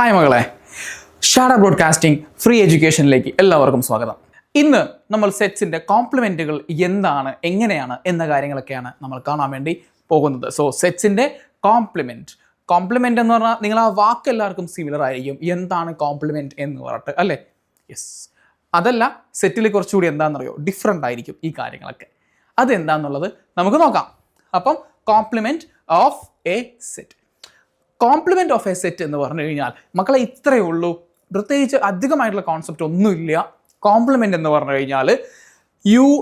Hi മകളെ, ഷാഡ broadcasting free എഡ്യൂക്കേഷനിലേക്ക് എല്ലാവർക്കും സ്വാഗതം. ഇന്ന് നമ്മൾ സെറ്റ്സിൻ്റെ കോംപ്ലിമെൻറ്റുകൾ എന്താണ്, എങ്ങനെയാണ് എന്ന കാര്യങ്ങളൊക്കെയാണ് നമ്മൾ കാണാൻ വേണ്ടി പോകുന്നത്. സോ സെറ്റ്സിൻ്റെ കോംപ്ലിമെൻ്റ് എന്ന് പറഞ്ഞാൽ നിങ്ങൾ ആ വാക്ക് എല്ലാവർക്കും സിമിലർ ആയിരിക്കും. എന്താണ് കോംപ്ലിമെൻറ്റ് എന്ന് പറഞ്ഞിട്ട് അല്ലേ? യെസ്, അതല്ല, സെറ്റിൽ കുറച്ചുകൂടി എന്താണെന്നറിയോ, ഡിഫറെൻ്റ് ആയിരിക്കും ഈ കാര്യങ്ങളൊക്കെ. അതെന്താണെന്നുള്ളത് നമുക്ക് നോക്കാം. അപ്പം compliment of A set. Compliment of A set എന്ന് പറഞ്ഞു കഴിഞ്ഞാൽ മക്കളെ ഇത്രയേ ഉള്ളൂ, പ്രത്യേകിച്ച് അധികമായിട്ടുള്ള കോൺസെപ്റ്റ് ഒന്നുമില്ല. കോംപ്ലിമെൻ്റ് എന്ന് പറഞ്ഞു കഴിഞ്ഞാൽ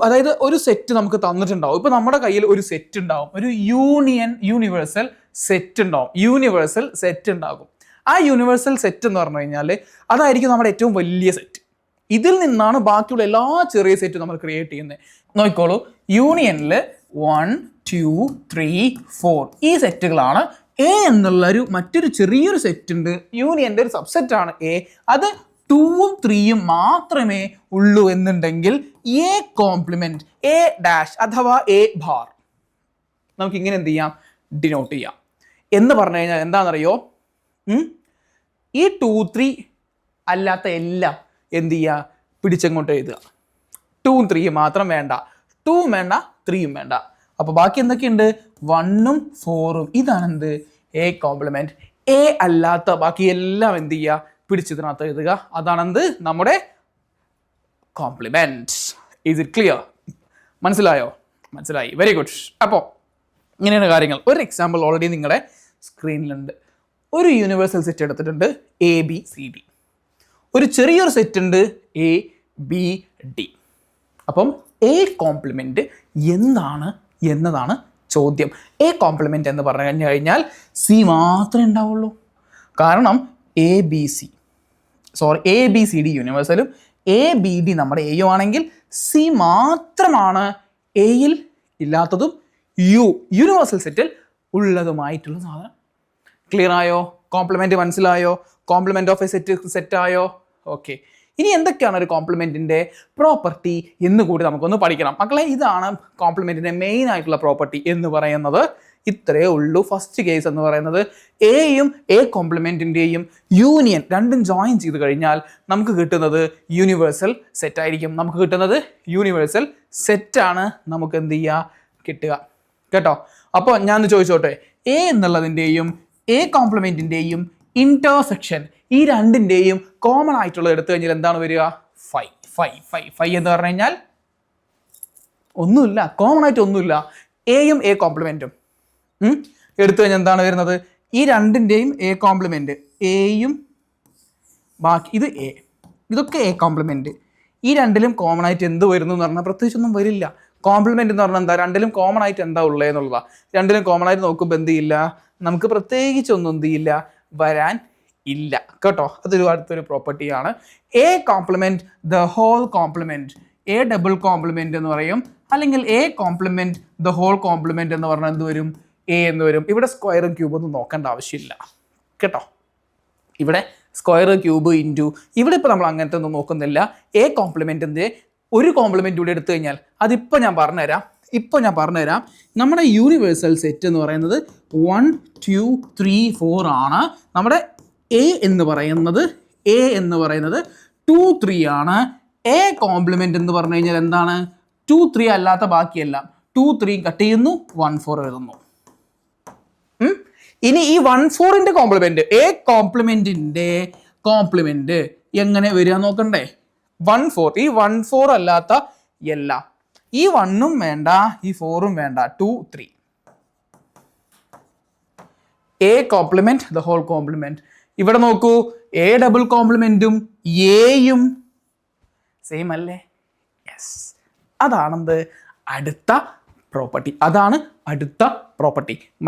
അതായത് ഒരു സെറ്റ് നമുക്ക് തന്നിട്ടുണ്ടാവും. ഇപ്പോൾ നമ്മുടെ കയ്യിൽ ഒരു സെറ്റ് ഉണ്ടാവും, ഒരു യൂണിവേഴ്സൽ സെറ്റ് ഉണ്ടാകും. ആ യൂണിവേഴ്സൽ സെറ്റ് എന്ന് പറഞ്ഞു കഴിഞ്ഞാൽ അതായിരിക്കും നമ്മുടെ ഏറ്റവും വലിയ സെറ്റ്. ഇതിൽ നിന്നാണ് ബാക്കിയുള്ള എല്ലാ ചെറിയ സെറ്റും നമ്മൾ ക്രിയേറ്റ് ചെയ്യുന്നത്. നോക്കിക്കോളൂ, യൂണിയനിൽ 1, 2, 3, 4 ഈ സെറ്റുകളാണ്. എ എന്നുള്ളൊരു മറ്റൊരു ചെറിയൊരു സെറ്റ് ഉണ്ട്, യൂണിയൻ്റെ ഒരു സബ്സെറ്റാണ് എ. അത് 2ഉം 3ഉം മാത്രമേ ഉള്ളൂ എന്നുണ്ടെങ്കിൽ എ കോംപ്ലിമെൻറ്റ് എ ഡാഷ് അഥവാ എ ബാർ നമുക്ക് ഇങ്ങനെ എന്ത് ചെയ്യാം, ഡിനോട്ട് ചെയ്യാം. എന്ന് പറഞ്ഞു കഴിഞ്ഞാൽ എന്താണെന്നറിയോ, ഈ 2, 3 അല്ലാത്ത എല്ലാം എന്ത് ചെയ്യുക, പിടിച്ചങ്ങോട്ട് എഴുതുക. 2ഉം 3ഉം മാത്രം വേണ്ട, 2ഉം വേണ്ട, 3ഉം വേണ്ട. അപ്പോൾ ബാക്കി എന്തൊക്കെയുണ്ട്, 1ഉം 4ഉം. ഇതാണ് എന്ത്, എ കോംപ്ലിമെൻറ്റ്. എ അല്ലാത്ത ബാക്കി എല്ലാം എന്ത് ചെയ്യുക, പിടിച്ചതിനകത്ത് എഴുതുക. അതാണെന്ത്, നമ്മുടെ കോംപ്ലിമെൻറ്റ്. Is it clear? മനസ്സിലായോ? മനസ്സിലായി, വെരി ഗുഡ്. അപ്പോൾ ഇങ്ങനെയാണ് കാര്യങ്ങൾ. ഒരു എക്സാമ്പിൾ ഓൾറെഡി നിങ്ങളുടെ സ്ക്രീനിലുണ്ട്. ഒരു യൂണിവേഴ്സൽ സെറ്റ് എടുത്തിട്ടുണ്ട്, ABCD. ഒരു ചെറിയൊരു സെറ്റ് ഉണ്ട്, ABD. അപ്പം എ കോംപ്ലിമെൻറ്റ് എന്താണ് എന്നതാണ് ചോദ്യം. എ കോംപ്ലിമെൻറ്റ് എന്ന് പറഞ്ഞു കഴിഞ്ഞാൽ സി മാത്രമേ ഉണ്ടാവുള്ളൂ. കാരണം ABCD യൂണിവേഴ്സലും ABD നമ്മുടെ എയും ആണെങ്കിൽ സി മാത്രമാണ് എയിൽ ഇല്ലാത്തതും യൂണിവേഴ്സൽ സെറ്റിൽ ഉള്ളതുമായിട്ടുള്ള സാധനം. ക്ലിയർ ആയോ? കോംപ്ലിമെൻറ്റ് മനസ്സിലായോ? കോംപ്ലിമെൻറ്റ് ഓഫ് എ സെറ്റായോ? ഓക്കെ. ഇനി എന്തൊക്കെയാണ് ഒരു കോംപ്ലിമെൻറ്റിൻ്റെ പ്രോപ്പർട്ടി എന്ന് കൂടി നമുക്കൊന്ന് പഠിക്കണം. മക്കളെ, ഇതാണ് കോംപ്ലിമെൻറ്റിൻ്റെ മെയിൻ ആയിട്ടുള്ള പ്രോപ്പർട്ടി എന്ന് പറയുന്നത്. ഇത്രയേ ഉള്ളൂ. ഫസ്റ്റ് കേസ് എന്ന് പറയുന്നത് എയും എ കോംപ്ലിമെൻറ്റിൻ്റെയും യൂണിയൻ രണ്ടും ജോയിൻ ചെയ്ത് കഴിഞ്ഞാൽ നമുക്ക് കിട്ടുന്നത് യൂണിവേഴ്സൽ സെറ്റ് ആയിരിക്കും. നമുക്ക് കിട്ടുന്നത് യൂണിവേഴ്സൽ സെറ്റാണ് നമുക്ക് എന്ത് ചെയ്യുക, കിട്ടുക. കേട്ടോ? അപ്പോൾ ഞാൻ ചോദിച്ചോട്ടെ, എ എന്നുള്ളതിൻ്റെയും എ കോംപ്ലിമെൻറ്റിൻ്റെയും ഇൻറ്റർസെക്ഷൻ, ഈ രണ്ടിൻ്റെയും കോമൺ ആയിട്ടുള്ളത് എടുത്തു കഴിഞ്ഞാൽ എന്താണ് വരിക, 5 എന്ന് പറഞ്ഞു കഴിഞ്ഞാൽ ഒന്നുമില്ല, കോമൺ ആയിട്ട് ഒന്നുമില്ല. എയും എ കോംപ്ലിമെൻറ്റും എടുത്തു കഴിഞ്ഞാൽ എന്താണ് വരുന്നത്, ഈ രണ്ടിൻ്റെയും എ കോംപ്ലിമെൻറ്റ്, എയും ബാക്കി ഇത് എ, ഇതൊക്കെ എ കോംപ്ലിമെൻറ്റ്. ഈ രണ്ടിലും കോമൺ ആയിട്ട് എന്ത് വരുന്നു എന്ന് പറഞ്ഞാൽ പ്രത്യേകിച്ചൊന്നും വരില്ല. കോംപ്ലിമെൻറ്റ് എന്ന് പറഞ്ഞാൽ എന്താ, രണ്ടിലും കോമൺ ആയിട്ട് എന്താ ഉള്ളത് എന്നുള്ളതാണ്. രണ്ടിലും കോമൺ ആയിട്ട് നോക്കുമ്പോൾ എന്ത് ചെയ്യില്ല, നമുക്ക് പ്രത്യേകിച്ചൊന്നും എന്ത് ചെയ്യില്ല, വരാൻ ഇല്ല. കേട്ടോ? അതൊരു അടുത്തൊരു പ്രോപ്പർട്ടിയാണ്. A complement the whole complement, A double complement എന്ന് പറയും. അല്ലെങ്കിൽ A complement the whole complement എന്ന് പറഞ്ഞാൽ എന്ത് വരും, എ എന്ന് വരും. ഇവിടെ സ്ക്വയറും ക്യൂബും ഒന്നും നോക്കേണ്ട ആവശ്യമില്ല. കേട്ടോ? ഇവിടെ സ്ക്വയർ ക്യൂബ് ഇൻറ്റു, ഇവിടെ ഇപ്പോൾ നമ്മൾ അങ്ങനത്തെ ഒന്നും നോക്കുന്നില്ല. എ കോംപ്ലിമെൻറ്റിൻ്റെ ഒരു കോംപ്ലിമെൻറ്റ് കൂടി എടുത്തു കഴിഞ്ഞാൽ അതിപ്പോൾ ഞാൻ പറഞ്ഞുതരാം. നമ്മുടെ യൂണിവേഴ്സൽ സെറ്റ് എന്ന് പറയുന്നത് 1, 2, 3, 4 ആണ്. നമ്മുടെ എ എന്ന് പറയുന്നത് 2, 3 ആണ്. എ കോംപ്ലിമെൻറ്റ് എന്ന് പറഞ്ഞു കഴിഞ്ഞാൽ എന്താണ്, 2, 3 അല്ലാത്ത ബാക്കിയെല്ലാം 2, 3 കട്ട് ചെയ്യുന്നു, 1, 4 എഴുതുന്നു. ഇനി ഈ 1, 4ൻ്റെ കോംപ്ലിമെൻറ്റ്, എ കോംപ്ലിമെൻറ്റിൻ്റെ കോംപ്ലിമെൻറ്റ് എങ്ങനെ വരിക നോക്കണ്ടേ. 1, 4, ഈ 1, 4 അല്ലാത്ത എല്ലാം, ഈ 1ഉം വേണ്ട, ഈ 4ഉം വേണ്ട, 2, 3. A complement the whole complement. ഇവിടെ നോക്കൂ, എ ഡബിൾ കോംപ്ലിമെൻറ്റും എയും സെയിം അല്ലേ? യെസ്, അതാണെന്ത്, അടുത്ത പ്രോപ്പർട്ടി.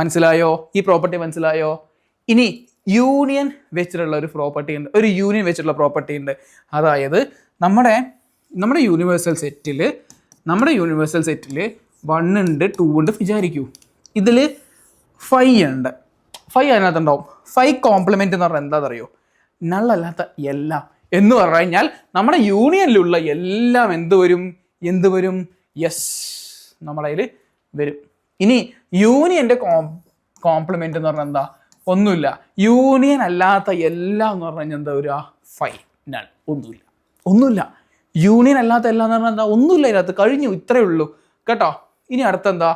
മനസ്സിലായോ? ഈ പ്രോപ്പർട്ടി മനസ്സിലായോ? ഇനി യൂണിയൻ വെച്ചിട്ടുള്ള ഒരു പ്രോപ്പർട്ടി ഉണ്ട്. അതായത് നമ്മുടെ യൂണിവേഴ്സൽ സെറ്റിൽ 1 ഉണ്ട്, 2 ഉണ്ട് വിചാരിക്കൂ. ഇതിൽ 5 ഉണ്ട്. 5 അതിനകത്തുണ്ടാവും. 5 കോംപ്ലിമെൻറ്റ് എന്ന് പറഞ്ഞാൽ എന്താണെന്നറിയോ, നല്ലല്ലാത്ത എല്ലാം എന്ന് പറഞ്ഞു കഴിഞ്ഞാൽ നമ്മുടെ യൂണിയനിലുള്ള എല്ലാം എന്ത് വരും, യെസ്, നമ്മുടെ കയ്യിൽ വരും. ഇനി യൂണിയൻ്റെ കോംപ്ലിമെൻറ്റ് എന്ന് പറഞ്ഞാൽ എന്താ, ഒന്നുമില്ല. യൂണിയൻ അല്ലാത്ത എല്ലാം എന്ന് പറഞ്ഞു കഴിഞ്ഞാൽ എന്താ ഒരു ഫൈനൽ, ഒന്നുമില്ല. യൂണിയൻ അല്ലാത്ത എല്ലാം എന്ന് പറഞ്ഞാൽ എന്താ, ഒന്നുമില്ല ഇതിനകത്ത്, കഴിഞ്ഞു, ഇത്രയേ ഉള്ളൂ കേട്ടോ. ഇനി അടുത്തെന്താ,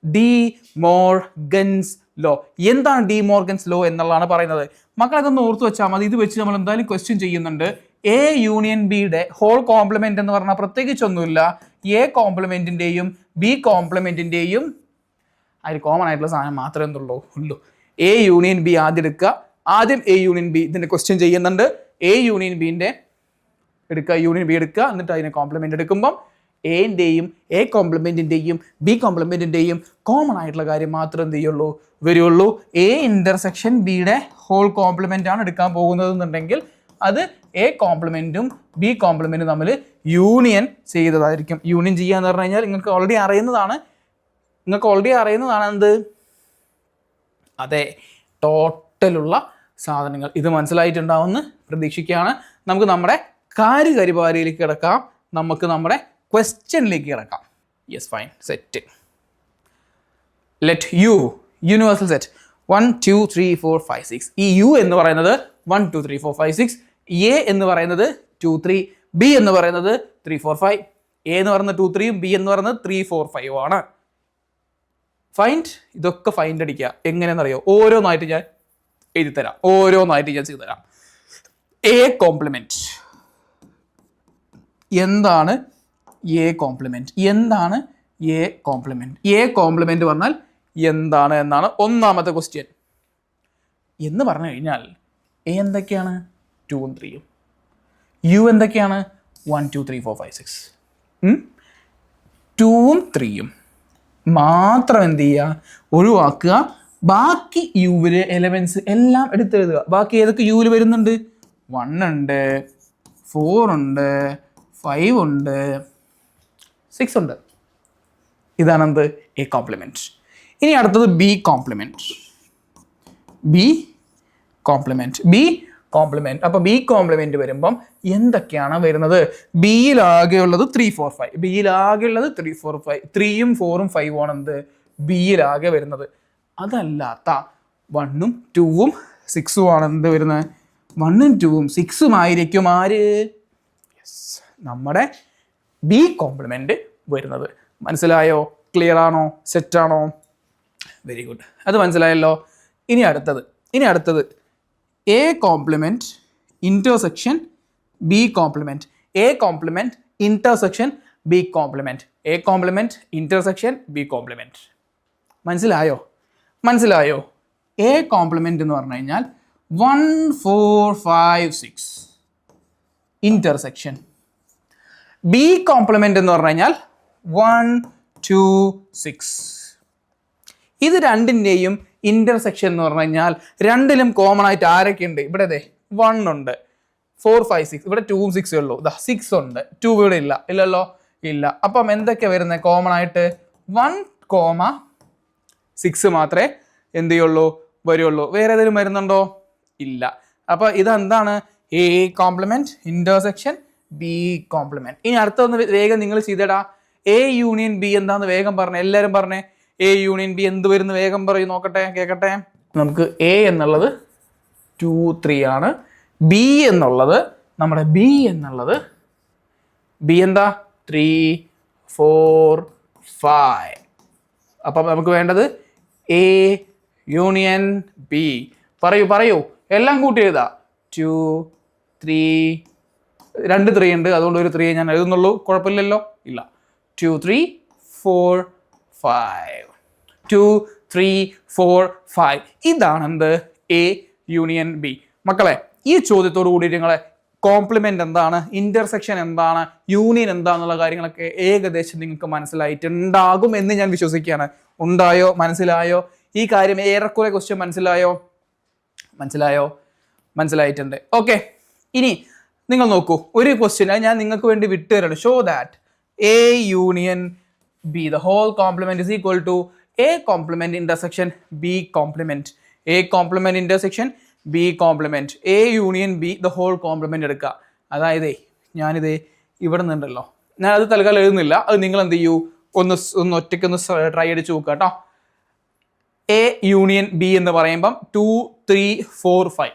ഡി മോർഗൻസ് ലോ. എന്താണ് ഡി മോർഗൻസ് ലോ എന്നുള്ളതാണ് പറയുന്നത്. മക്കൾ അതൊന്ന് ഓർത്ത് വെച്ചാൽ മതി. ഇത് വെച്ച് നമ്മൾ എന്തായാലും ക്വസ്റ്റ്യൻ ചെയ്യുന്നുണ്ട്. എ യൂണിയൻ ബിയുടെ ഹോൾ കോംപ്ലിമെന്റ് എന്ന് പറഞ്ഞാൽ പ്രത്യേകിച്ചൊന്നുമില്ല, എ കോംപ്ലിമെന്റിന്റെയും ബി കോംപ്ലിമെന്റിന്റെയും അതിൽ കോമൺ ആയിട്ടുള്ള സാധനം മാത്രമേ ഉള്ളൂ. എ യൂണിയൻ ബി ആദ്യം എടുക്കുക. ആദ്യം എ യൂണിയൻ ബി ഇതിന്റെ ക്വസ്റ്റ്യൻ ചെയ്യുന്നുണ്ട്. എ യൂണിയൻ ബിന്റെ എടുക്കുക, യൂണിയൻ ബി എടുക്കുക, എന്നിട്ട് അതിനെ കോംപ്ലിമെന്റ് എടുക്കുമ്പം എൻ്റെയും എ കോംപ്ലിമെന്റിന്റെയും ബി കോംപ്ലിമെന്റിന്റെയും കോമൺ ആയിട്ടുള്ള കാര്യം മാത്രം എന്ത് ചെയ്യുള്ളൂ, വരുള്ളൂ. എ ഇന്റർസെക്ഷൻ ബിയുടെ ഹോൾ കോംപ്ലിമെന്റ് ആണ് എടുക്കാൻ പോകുന്നത് എന്നുണ്ടെങ്കിൽ അത് എ കോംപ്ലിമെന്റും ബി കോംപ്ലിമെന്റും തമ്മിൽ യൂണിയൻ ചെയ്തതായിരിക്കും. യൂണിയൻ ചെയ്യാന്ന് പറഞ്ഞു കഴിഞ്ഞാൽ നിങ്ങൾക്ക് ഓൾറെഡി അറിയുന്നതാണ് എന്ത്, അതെ, ടോട്ടലുള്ള സാധനങ്ങൾ. ഇത് മനസ്സിലായിട്ടുണ്ടാവുമെന്ന് പ്രതീക്ഷിക്കുകയാണ്. നമുക്ക് നമ്മുടെ കാര്യപരിപാടിയിലേക്ക് കിടക്കാം. നമുക്ക് നമ്മുടെ ക്വസ്റ്റ്യനിലേക്ക് കിടക്കാം. Yes, fine, set. Let you universal set 1 2 3 4 5 6. ഈ യു എന്ന് പറയുന്നത് 1 2 3 4 5 6, എ എന്ന് പറയുന്നത് 2 3, ബി എന്ന് പറയുന്നത് 3 4 5. എ എന്ന് പറയുന്നത് 2 3, ബി എന്ന് പറയുന്നത് 3 4 5 ആണ്. ഫൈൻഡ്, ഇതൊക്കെ ഫൈൻഡ് അടിക്കുക. എങ്ങനെയെന്നറിയോ, ഓരോന്നായിട്ട് ഞാൻ എഴുതി തരാം, ഓരോന്നായിട്ട് ഞാൻ ചെയ്തു തരാം. എ കോംപ്ലിമെന്റ് എന്താണ്, എ കോംപ്ലിമെന്റ് എന്താണ്, എ കോംപ്ലിമെന്റ്, എ കോംപ്ലിമെന്റ് പറഞ്ഞാൽ എന്താണ് എന്നാണ് ഒന്നാമത്തെ ക്വസ്റ്റ്യൻ. എന്ന് പറഞ്ഞു കഴിഞ്ഞാൽ എ എന്തൊക്കെയാണ്, 2ഉം 3ഉം. യു എന്തൊക്കെയാണ്, 1 2 3 4 5 6. 2ഉം 3ഉം മാത്രം എന്ത് ചെയ്യുക, ഒഴിവാക്കുക. ബാക്കി യുവില് എലമെന്റ്സ് എല്ലാം എടുത്തെഴുതുക. ബാക്കി ഏതൊക്കെ യുവിൽ വരുന്നുണ്ട്, 1 ഉണ്ട്, 4 ഉണ്ട്, 5 ഉണ്ട്, 6 ഉണ്ട്. ഇതാണ് എന്ത്, എ കോംപ്ലിമെന്റ്. ഇനി അടുത്തത് ബി കോംപ്ലിമെന്റ്. B complement. അപ്പൊ ബി കോംപ്ലിമെന്റ് വരുമ്പം എന്തൊക്കെയാണ് വരുന്നത്, ബിയിലാകെയുള്ളത് 3 4 5, ബിയിലാകെയുള്ളത് 3 4 5, 3ഉം 4ഉം 5ഉം ആണ് എന്ത്, ബിയിലാകെ വരുന്നത്. അതല്ലാത്ത 1ഉം 2ഉം 6ഉം ആണ് എന്ത് വരുന്നത്, 1ഉം 2ഉം 6ഉം ആയിരിക്കും ആര്, നമ്മുടെ ബി കോംപ്ലിമെന്റ് വരുന്നത്. മനസ്സിലായോ, ക്ലിയർ ആണോ, സെറ്റാണോ? വെരി ഗുഡ്, അത് മനസ്സിലായല്ലോ. ഇനി അടുത്തത് A complement intersection B complement. A complement intersection B complement. A complement intersection B complement. മനസ്സിലായോ? എ കോംപ്ലിമെന്റ് എന്ന് പറഞ്ഞു കഴിഞ്ഞാൽ 1 4 5 6 ഇന്റർസെക്ഷൻ. ബി കോംപ്ലിമെന്റ് എന്ന് പറഞ്ഞു കഴിഞ്ഞാൽ 1 2 6. ഇത് രണ്ടിൻ്റെയും ഇന്റർസെക്ഷൻ എന്ന് പറഞ്ഞു കഴിഞ്ഞാൽ രണ്ടിലും കോമൺ ആയിട്ട് ആരൊക്കെ ഉണ്ട്, ഇവിടെ 1 ഉണ്ട്, 4 5 6, ഇവിടെ 2ഉം 6 ഉള്ളൂ, 6 ഉണ്ട്, 2 ഇവിടെ ഇല്ലല്ലോ. അപ്പം എന്തൊക്കെ വരുന്നത് കോമൺ ആയിട്ട്, 1 6 മാത്രമേ എന്ത് ചെയ്യുള്ളൂ, വരുള്ളൂ. വേറെ ഏതെങ്കിലും വരുന്നുണ്ടോ, ഇല്ല. അപ്പൊ ഇതെന്താണ്, A complement intersection B complement. ഇനി അടുത്തൊന്ന് വേഗം നിങ്ങൾ ചെയ്തടാ, എ യൂണിയൻ ബി എന്താന്ന് വേഗം പറഞ്ഞേ, എല്ലാവരും പറഞ്ഞേ. എ യൂണിയൻ ബി എന്ത് വരുന്നു വേഗം പറയും, നോക്കട്ടെ, കേൾക്കട്ടെ. നമുക്ക് എ എന്നുള്ളത് 2 3 ആണ്. ബി എന്നുള്ളത് ബി എന്താ 3 4 5. അപ്പം നമുക്ക് വേണ്ടത് എ യൂണിയൻ ബി. പറയൂ, എല്ലാം കൂട്ടി എഴുതാ. 2 3, 2 3 ഉണ്ട്, അതുകൊണ്ട് ഒരു 3 ഞാൻ എഴുതുന്നുള്ളൂ, കുഴപ്പമില്ലല്ലോ, ഇല്ല. 2 3 4 5, 2 3 4 5. ഇതാണ് എന്ത്, എ യൂണിയൻ ബി. മക്കളെ, ഈ ചോദ്യത്തോട് കൂടി നിങ്ങളെ കോംപ്ലിമെന്റ് എന്താണ്, ഇന്റർസെക്ഷൻ എന്താണ്, യൂണിയൻ എന്താണെന്നുള്ള കാര്യങ്ങളൊക്കെ ഏകദേശം നിങ്ങൾക്ക് മനസ്സിലായിട്ടുണ്ടാകും എന്ന് ഞാൻ വിശ്വസിക്കുകയാണ്. ഉണ്ടായോ, മനസ്സിലായോ? ഈ കാര്യം ഏറെക്കുറെ ക്വസ്റ്റ്യൻ മനസ്സിലായിട്ടുണ്ട്. ഓക്കെ, ഇനി നിങ്ങൾ നോക്കൂ, ഒരു ക്വസ്റ്റ്യൻ ഞാൻ നിങ്ങൾക്ക് വേണ്ടി വിട്ടുതരാണ്. Show that A union B the whole complement is equal to A complement intersection B complement. A complement intersection B complement. A union B the whole complement എടുക്കുക. അതായത് ഞാനിത് ഇവിടെ നിന്നുണ്ടല്ലോ, ഞാൻ അത് തൽക്കാലം എഴുതുന്നില്ല, അത് നിങ്ങൾ എന്ത് ചെയ്യൂ, ഒന്ന് ഒറ്റയ്ക്കൊന്ന് ട്രൈ അടിച്ച് നോക്കുക കേട്ടോ. എ യൂണിയൻ ബി എന്ന് പറയുമ്പം 2 3 4 5.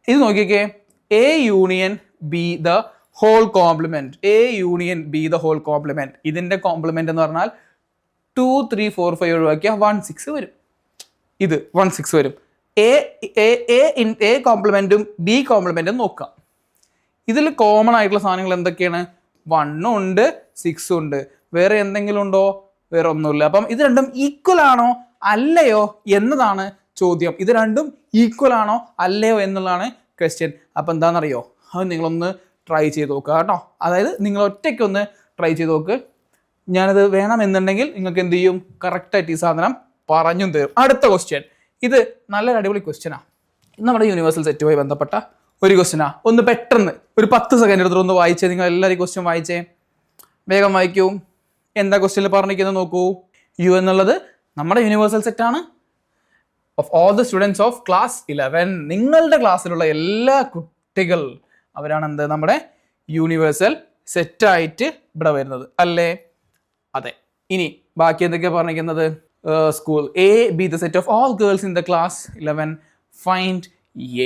ഇത് നോക്കിക്കേ, A union B the whole complement, A union B the whole complement. ഇതിന്റെ കോംപ്ലിമെന്റ് എന്ന് പറഞ്ഞാൽ 2 3 4 5 ഒഴിവാക്കിയാൽ 1 6 വരും. ഇത് 1 6 വരും. എ കോംപ്ലിമെന്റും ബി കോംപ്ലിമെന്റും നോക്കാം. ഇതിൽ കോമൺ ആയിട്ടുള്ള സാധനങ്ങൾ എന്തൊക്കെയാണ്? 1 ഉണ്ട്, 6 ഉണ്ട്. വേറെ എന്തെങ്കിലും ഉണ്ടോ? വേറെ ഒന്നുമില്ല. അപ്പം ഇത് രണ്ടും ഈക്വൽ ആണോ അല്ലയോ എന്നതാണ് ചോദ്യം. ഇത് രണ്ടും ഈക്വൽ ആണോ അല്ലയോ എന്നുള്ളതാണ് ക്വസ്റ്റ്യൻ. അപ്പം എന്താണെന്നറിയോ, അത് നിങ്ങളൊന്ന് ട്രൈ ചെയ്ത് നോക്കുക കേട്ടോ. അതായത് നിങ്ങൾ ഒറ്റയ്ക്കൊന്ന് ട്രൈ ചെയ്ത് നോക്ക്. ഞാനത് വേണമെന്നുണ്ടെങ്കിൽ നിങ്ങൾക്ക് എന്ത് ചെയ്യും, കറക്റ്റായിട്ട് ഈ സാധനം പറഞ്ഞും തരും. അടുത്ത ക്വസ്റ്റ്യൻ, ഇത് നല്ലൊരു അടിപൊളി ക്വസ്റ്റ്യനാണ്. നമ്മുടെ യൂണിവേഴ്സൽ സെറ്റുമായി ബന്ധപ്പെട്ട ഒരു ക്വസ്റ്റ്യനാണ്. ഒന്ന് പെട്ടെന്ന് ഒരു 10 സെക്കൻഡ് എടുത്തിട്ട് ഒന്ന് വായിച്ചേ. നിങ്ങൾ എല്ലാവരും ക്വസ്റ്റ്യൻ വായിച്ചേ, വേഗം വായിക്കൂ. എന്താ ക്വസ്റ്റ്യനിൽ പറഞ്ഞിരിക്കുന്നത് നോക്കൂ. യു എന്നുള്ളത് നമ്മുടെ യൂണിവേഴ്സൽ സെറ്റാണ് of all the students of class 11. നിങ്ങളുടെ ക്ലാസ്സിലുള്ള എല്ലാ കുട്ടികൾ അവരാണ് എന്ത്, നമ്മുടെ യൂണിവേഴ്സൽ സെറ്റായിട്ട് ഇവിടെ വരുന്നത് അല്ലേ? അതെ. ഇനി ബാക്കി എന്തൊക്കെയാണ് പറഞ്ഞിരിക്കുന്നത്? School A be the set of all girls in the class 11. Find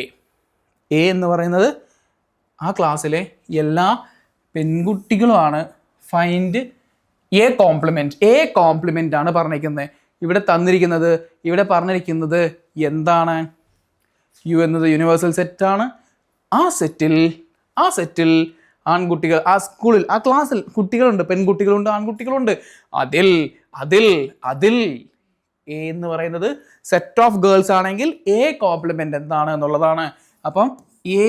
A. A എന്ന് പറയുന്നത് ആ ക്ലാസ്സിലെ എല്ലാ പെൺകുട്ടികളുമാണ്. Find A complement. A complement ആണ് പറഞ്ഞിരിക്കുന്നത്. ഇവിടെ തന്നിരിക്കുന്നത്, ഇവിടെ പറഞ്ഞിരിക്കുന്നത് എന്താണ്? യു എന്നത് യൂണിവേഴ്സൽ സെറ്റാണ്. ആ സെറ്റിൽ ആൺകുട്ടികൾ, ആ സ്കൂളിൽ, ആ ക്ലാസ്സിൽ കുട്ടികളുണ്ട്, പെൺകുട്ടികളുണ്ട്, ആൺകുട്ടികളുണ്ട്. അതിൽ എ എന്ന് പറയുന്നത് സെറ്റ് ഓഫ് ഗേൾസ് ആണെങ്കിൽ എ കോംപ്ലിമെന്റ് എന്താണ് എന്നുള്ളതാണ്. അപ്പം എ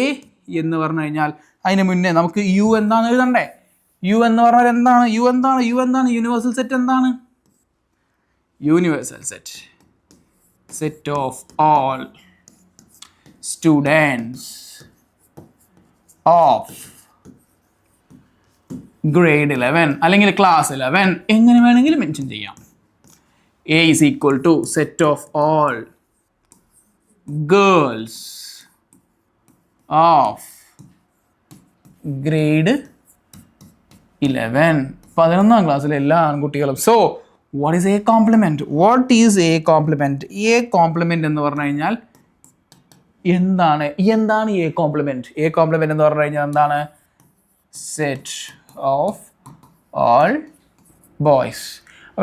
എന്ന് പറഞ്ഞു കഴിഞ്ഞാൽ അതിന് മുന്നേ നമുക്ക് യു എന്താണെന്ന് എഴുതണ്ടേ? യു എന്ന് പറഞ്ഞാൽ എന്താണ്? യു എന്താണ് യൂണിവേഴ്സൽ സെറ്റ് എന്താണ്? Universal set of all students of grade 11 അല്ലെങ്കിൽ ക്ലാസ് 11 എങ്ങനെ വേണമെങ്കിലും മെൻഷൻ ചെയ്യാം. A is equal to set of all girls of grade 11, 11ാം ക്ലാസ്സിലെ എല്ലാ ആൺകുട്ടികളും. So what is A complement? A complement എന്ന് പറഞ്ഞു കഴിഞ്ഞാൽ എന്താണ് എ കോംപ്ലിമെന്റ്? എ കോംപ്ലിമെന്റ് എന്ന് പറഞ്ഞു കഴിഞ്ഞാൽ എന്താണ്? Set of all boys.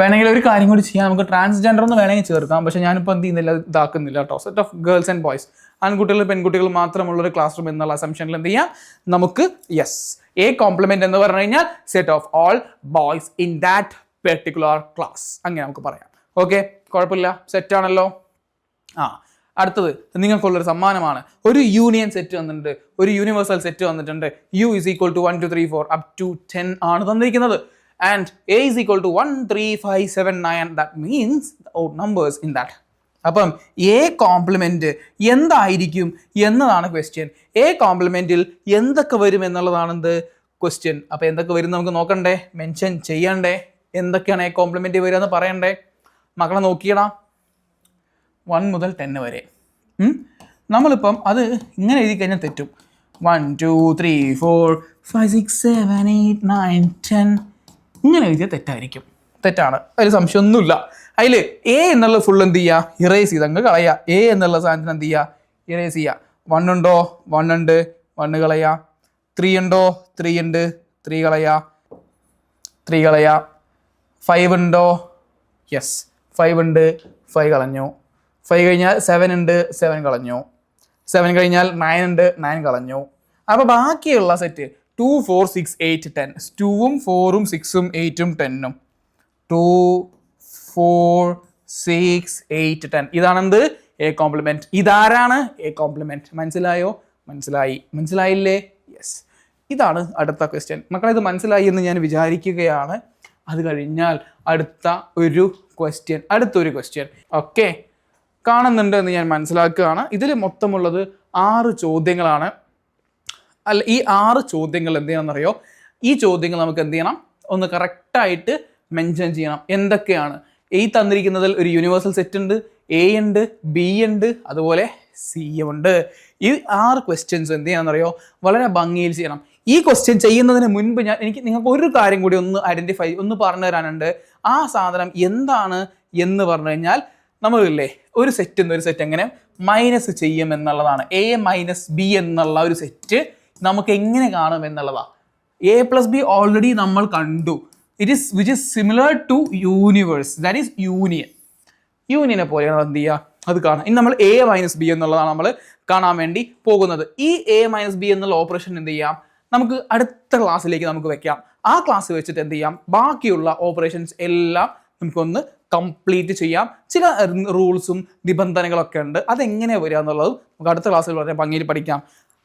വേണമെങ്കിൽ ഒരു കാര്യം കൂടി ചെയ്യാം, നമുക്ക് ട്രാൻസ്ജെൻഡർ എന്ന് വേണമെങ്കിൽ ചേർക്കാം. പക്ഷെ ഞാനിപ്പോൾ എന്ത് ചെയ്യുന്നില്ല, ഇതാക്കുന്നില്ല കേട്ടോ. Set of girls and boys, ആൺകുട്ടികൾ പെൺകുട്ടികൾ മാത്രമുള്ള ഒരു ക്ലാസ് റൂം എന്നുള്ള അസംഷനിൽ എന്ത് ചെയ്യാം നമുക്ക്? യെസ്, എ കോംപ്ലിമെന്റ് എന്ന് പറഞ്ഞു കഴിഞ്ഞാൽ set of all boys in that particular class, അങ്ങനെ നമുക്ക് പറയാം. ഓക്കെ, കുഴപ്പമില്ല, സെറ്റാണല്ലോ. അടുത്തത് നിങ്ങൾക്കുള്ളൊരു സമ്മാനമാണ്. ഒരു യൂണിയൻ സെറ്റ് വന്നിട്ടുണ്ട്, ഒരു യൂണിവേഴ്സൽ സെറ്റ് വന്നിട്ടുണ്ട്. U is equal to 1 2 3 4 up to 10 ആണ് തന്നിരിക്കുന്നത്. And A is equal to 1 3 5 7 9. That means odd numbers in that. അപ്പം എ കോംപ്ലിമെന്റ് എന്തായിരിക്കും എന്നതാണ് ക്വസ്റ്റ്യൻ. എ കോംപ്ലിമെന്റിൽ എന്തൊക്കെ വരും എന്നുള്ളതാണ് എന്ത് ക്വസ്റ്റ്യൻ. അപ്പം എന്തൊക്കെ വരും നമുക്ക് നോക്കണ്ടേ, മെൻഷൻ ചെയ്യണ്ടേ. എന്തൊക്കെയാണ് എ കോംപ്ലിമെന്റ് വരിക എന്ന് പറയണ്ടേ. മക്കളെ നോക്കിയടാ, 1 മുതൽ 10 വരെ. നമ്മളിപ്പം അത് ഇങ്ങനെ എഴുതി കഴിഞ്ഞാൽ തെറ്റും. 1 2 3 4 5 6 7 8 9 10 ഇങ്ങനെ എഴുതിയാൽ തെറ്റായിരിക്കും. തെറ്റാണ്, അതിൽ സംശയമൊന്നുമില്ല. അതിൽ എ എന്നുള്ള ഫുൾ എന്ത് ചെയ്യുക, ഇറേസ് ചെയ്ത് അങ്ങ് കളയുക. എ എന്നുള്ള സാധനത്തിന് എന്ത് ചെയ്യുക, ഇറേസ് ചെയ്യുക. 1 ഉണ്ടോ, 1 ഉണ്ട്, 1 കളയുക. 3 ഉണ്ടോ, 3 ഉണ്ട്, 3 കളയുക, 3 കളയുക. 5 ഉണ്ടോ, യെസ് 5 ഉണ്ട്, 5 കളഞ്ഞു. 5 കഴിഞ്ഞാൽ 7 ഉണ്ട്, 7 കളഞ്ഞു. 7 കഴിഞ്ഞാൽ 9 ഉണ്ട്, 9 കളഞ്ഞു. അപ്പോൾ ബാക്കിയുള്ള സെറ്റ് 2 4 6 8 10, 2ഉം 4ഉം 6ഉം 8ഉം 10ഉം 2 4 6 8 10 ഇതാണെന്ത് എ കോംപ്ലിമെന്റ്. ഇതാരാണ് എ കോംപ്ലിമെന്റ്? മനസ്സിലായോ? മനസ്സിലായില്ലേ? യെസ്, ഇതാണ് അടുത്ത ക്വസ്റ്റ്യൻ. മക്കളെ ഇത് മനസ്സിലായി എന്ന് ഞാൻ വിചാരിക്കുകയാണ്. അത് കഴിഞ്ഞാൽ അടുത്തൊരു ക്വസ്റ്റ്യൻ ഓക്കെ കാണുന്നുണ്ട് എന്ന് ഞാൻ മനസ്സിലാക്കുകയാണ്. ഇതിൽ മൊത്തമുള്ളത് 6 ചോദ്യങ്ങളാണ്. അല്ല, ഈ 6 ചോദ്യങ്ങൾ എന്ത് ചെയ്യണമെന്നറിയോ? ഈ ചോദ്യങ്ങൾ നമുക്ക് എന്ത് ചെയ്യണം, ഒന്ന് കറക്റ്റായിട്ട് മെൻഷൻ ചെയ്യണം. എന്തൊക്കെയാണ് ഈ തന്നിരിക്കുന്നതിൽ? ഒരു യൂണിവേഴ്സൽ സെറ്റ് ഉണ്ട്, എ ഉണ്ട്, ബി ഉണ്ട്, അതുപോലെ സി ഉണ്ട്. ഈ 6 ക്വസ്റ്റ്യൻസ് എന്ത് ചെയ്യണമെന്നറിയോ? വളരെ ഭംഗിയിൽ ചെയ്യണം. ഈ ക്വസ്റ്റ്യൻ ചെയ്യുന്നതിന് മുൻപ് എനിക്ക് നിങ്ങൾക്ക് ഒരു കാര്യം കൂടി ഒന്ന് പറഞ്ഞു തരാനുണ്ട്. ആ സാധനം എന്താണ് എന്ന് പറഞ്ഞു കഴിഞ്ഞാൽ, നമ്മളില്ലേ ഒരു സെറ്റ് എങ്ങനെ മൈനസ് ചെയ്യും എന്നുള്ളതാണ്. A മൈനസ് ബി എന്നുള്ള ഒരു സെറ്റ് നമുക്ക് എങ്ങനെ കാണും എന്നുള്ളതാണ്. A പ്ലസ് ബി ഓൾറെഡി നമ്മൾ കണ്ടു. Which is similar to universe, that is യൂണിയനെ പോലെയാണ് എന്ത് ചെയ്യുക, അത് കാണാം. ഇനി നമ്മൾ A മൈനസ് ബി എന്നുള്ളതാണ് നമ്മൾ കാണാൻ വേണ്ടി പോകുന്നത്. ഈ A മൈനസ് ബി എന്നുള്ള ഓപ്പറേഷൻ എന്ത് ചെയ്യാം, നമുക്ക് അടുത്ത ക്ലാസ്സിലേക്ക് നമുക്ക് വെക്കാം. ആ ക്ലാസ് വെച്ചിട്ട് എന്ത് ചെയ്യാം, ബാക്കിയുള്ള ഓപ്പറേഷൻസ് എല്ലാം നമുക്കൊന്ന് കംപ്ലീറ്റ് ചെയ്യാം. ചില റൂൾസും നിബന്ധനകളൊക്കെ ഉണ്ട്, അതെങ്ങനെ വരിക എന്നുള്ളതും നമുക്ക് അടുത്ത ക്ലാസ്സിൽ വളരെ ഭംഗിയിൽ പഠിക്കാം.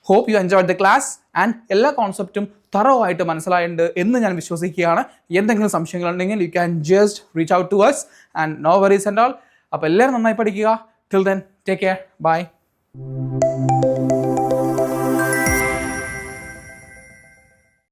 Hope you enjoyed the class and എല്ലാ കോൺസെപ്റ്റും തറവായിട്ട് മനസ്സിലായിട്ടുണ്ട് എന്ന് ഞാൻ വിശ്വസിക്കുകയാണ്. എന്തെങ്കിലും സംശയങ്ങളുണ്ടെങ്കിൽ you can just reach out to us and no worries and all. അപ്പോൾ എല്ലാവരും നന്നായി പഠിക്കുക. Till then take care, by.